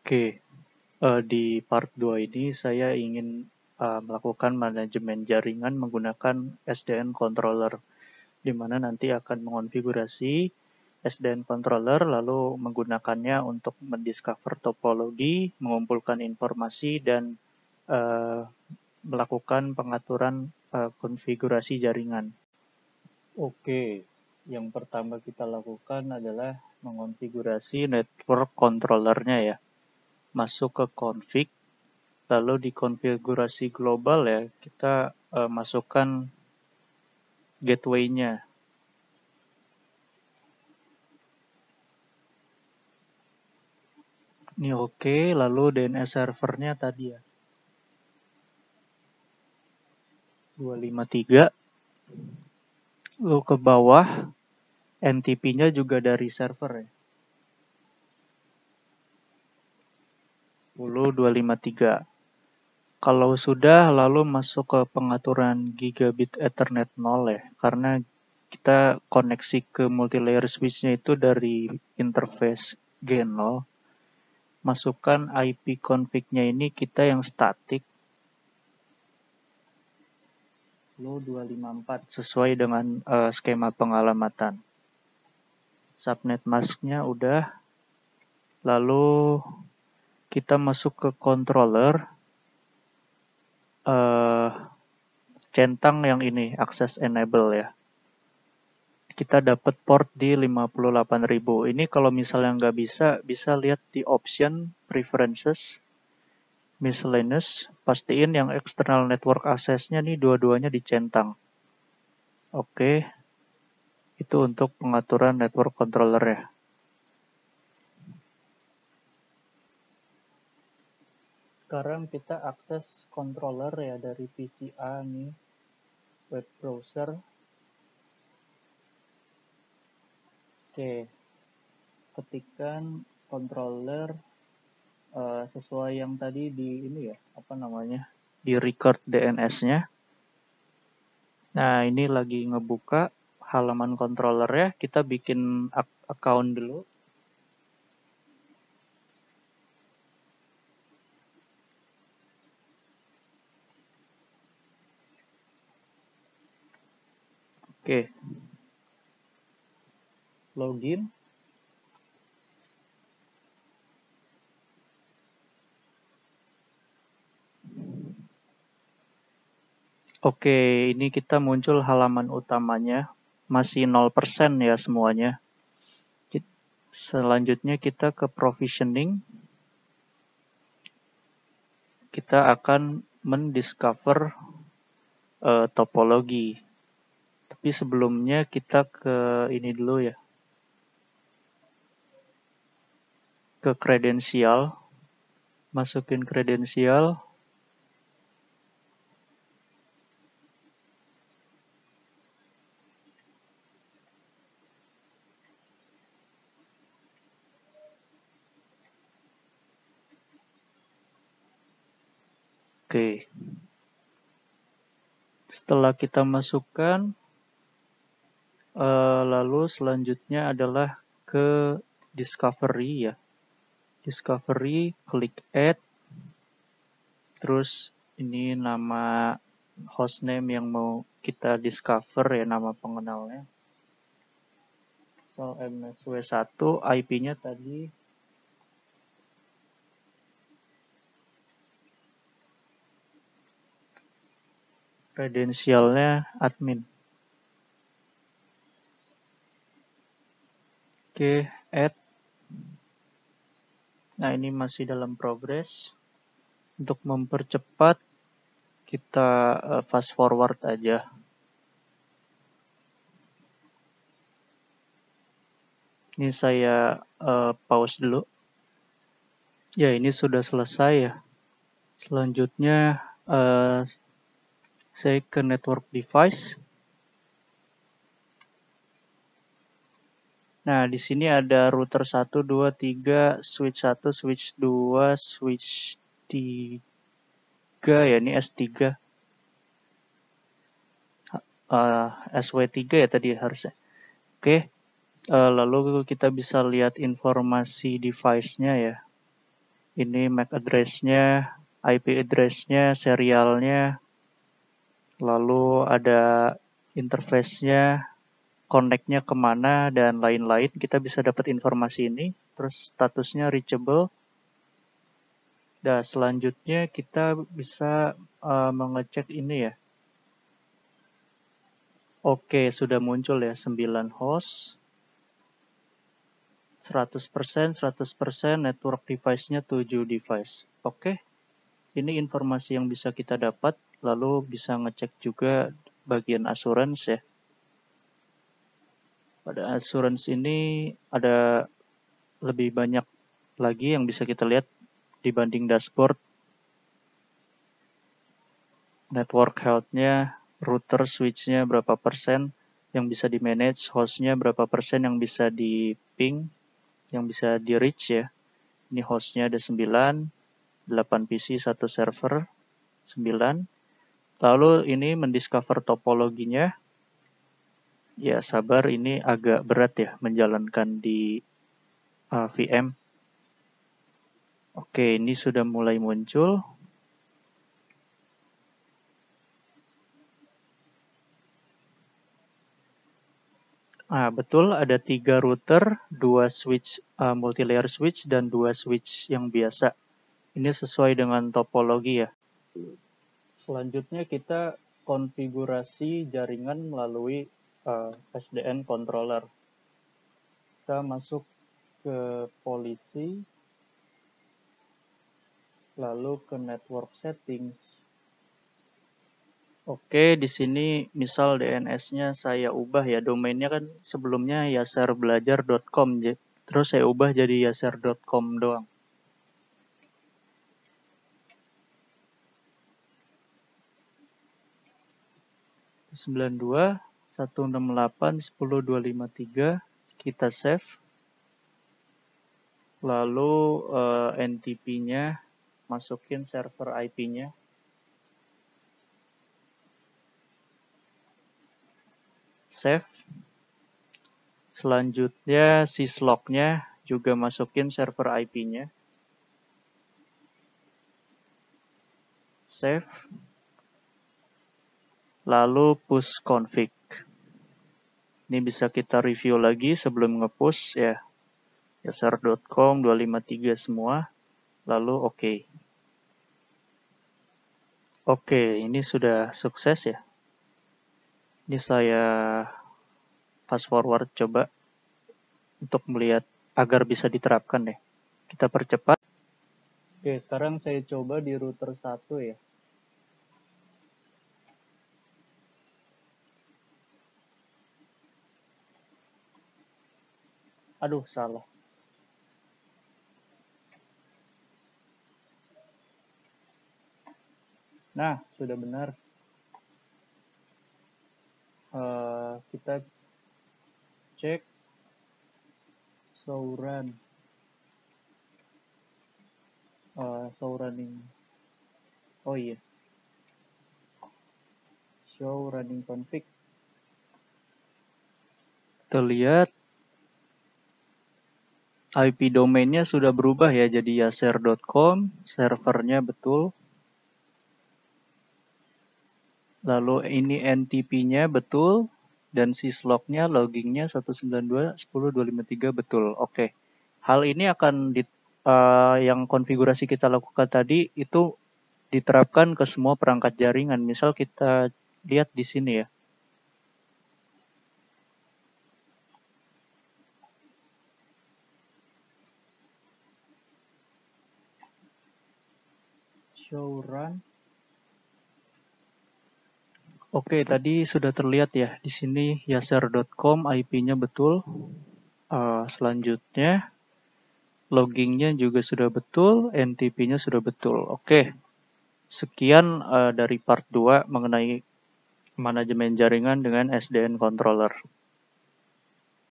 Oke, di part 2 ini saya ingin melakukan manajemen jaringan menggunakan SDN controller, di mana nanti akan mengonfigurasi SDN controller lalu menggunakannya untuk mendiscover topologi, mengumpulkan informasi, dan eh, melakukan pengaturan konfigurasi jaringan. Oke, yang pertama kita lakukan adalah mengonfigurasi network controllernya ya. Masuk ke config, lalu di konfigurasi global ya, kita masukkan gateway-nya. Ini oke, lalu DNS servernya tadi ya. 253. Lalu ke bawah, NTP-nya juga dari server ya. 10253. Kalau sudah, lalu masuk ke pengaturan gigabit Ethernet 0 ya, karena kita koneksi ke multilayer switch-nya itu dari interface G0. Masukkan IP config-nya ini kita yang statik. Lalu 254 sesuai dengan skema pengalamatan. Subnet mask-nya udah. Lalu kita masuk ke controller. Centang yang ini, access enable ya. Kita dapat port di 58.000. Ini kalau misalnya nggak bisa lihat di option preferences, miscellaneous, pastiin yang external network access-nya nih dua-duanya dicentang. Oke, itu untuk pengaturan network controller ya. Sekarang kita akses controller ya dari PCA nih, web browser. Oke, ketikkan controller sesuai yang tadi di ini ya, di record DNS-nya. Nah, ini lagi ngebuka halaman controller ya. Kita bikin account dulu. Oke. Login. Oke, ini kita muncul halaman utamanya. Masih 0% ya semuanya. Selanjutnya kita ke provisioning. Kita akan mendiscover topologi. Tapi sebelumnya kita ke ini dulu ya. Ke kredensial. Masukin kredensial. Oke. Setelah kita masukkan, lalu selanjutnya adalah ke discovery ya. Discovery, klik add. Terus ini nama hostname yang mau kita discover ya, nama pengenalnya. So MSW1, IP-nya tadi kredensialnya admin. Oke, add. Nah, ini masih dalam progress. Untuk mempercepat, kita fast forward aja. Ini saya pause dulu. Ya, ini sudah selesai ya. Selanjutnya, saya ke network device. Nah, di sini ada router 1, 2, 3, switch 1, switch 2, switch 3 ya, ini S3. SW3 ya tadi harusnya. Oke, lalu kita bisa lihat informasi device-nya ya. Ini MAC address-nya, IP address-nya, serialnya, lalu ada interface-nya, connect-nya kemana, dan lain-lain. Kita bisa dapat informasi ini. Terus statusnya reachable. Dan selanjutnya kita bisa mengecek ini ya. Oke, sudah muncul ya 9 host. 100%, network device-nya 7 device. Oke, ini informasi yang bisa kita dapat. Lalu bisa ngecek juga bagian assurance ya. Pada assurance ini ada lebih banyak lagi yang bisa kita lihat dibanding dashboard. Network health-nya, router switch-nya berapa persen yang bisa di manage, host-nya berapa persen yang bisa di ping, yang bisa di reach ya. Ini host-nya ada 9, 8 PC, 1 server, 9. Lalu ini mendiscover topologinya. Ya sabar, ini agak berat ya menjalankan di VM. Oke, ini sudah mulai muncul. Betul, ada 3 router, 2 switch multilayer switch, dan 2 switch yang biasa. Ini sesuai dengan topologi ya. Selanjutnya kita konfigurasi jaringan melalui SDN controller. Kita masuk ke policy, lalu ke network settings. Oke, di sini misal DNS-nya saya ubah ya, domainnya kan sebelumnya yaserbelajar.com, terus saya ubah jadi yaser.com doang. 92.168.10.253, kita save. Lalu NTP-nya masukin server IP-nya. Save. Selanjutnya syslog-nya juga masukin server IP-nya. Save. Lalu push config. Ini bisa kita review lagi sebelum nge-push ya. Yaser.com 253 semua. Lalu oke. Oke, ini sudah sukses ya. Ini saya fast forward coba untuk melihat agar bisa diterapkan deh. Kita percepat. Oke, sekarang saya coba di router 1 ya. Aduh, salah. Nah, sudah benar. Kita cek show run. Show running. Oh iya. Show running config. Terlihat IP domainnya sudah berubah ya jadi yaser.com, servernya betul. Lalu ini NTP-nya betul dan syslog-nya logging-nya 192.10.253 betul. Oke. Hal ini akan yang konfigurasi kita lakukan tadi itu diterapkan ke semua perangkat jaringan. Misal kita lihat di sini ya. Show run. Oke, tadi sudah terlihat ya di sini yaser.com IP-nya betul. Selanjutnya logging-nya juga sudah betul, NTP-nya sudah betul. Oke. Sekian dari part 2 mengenai manajemen jaringan dengan SDN controller.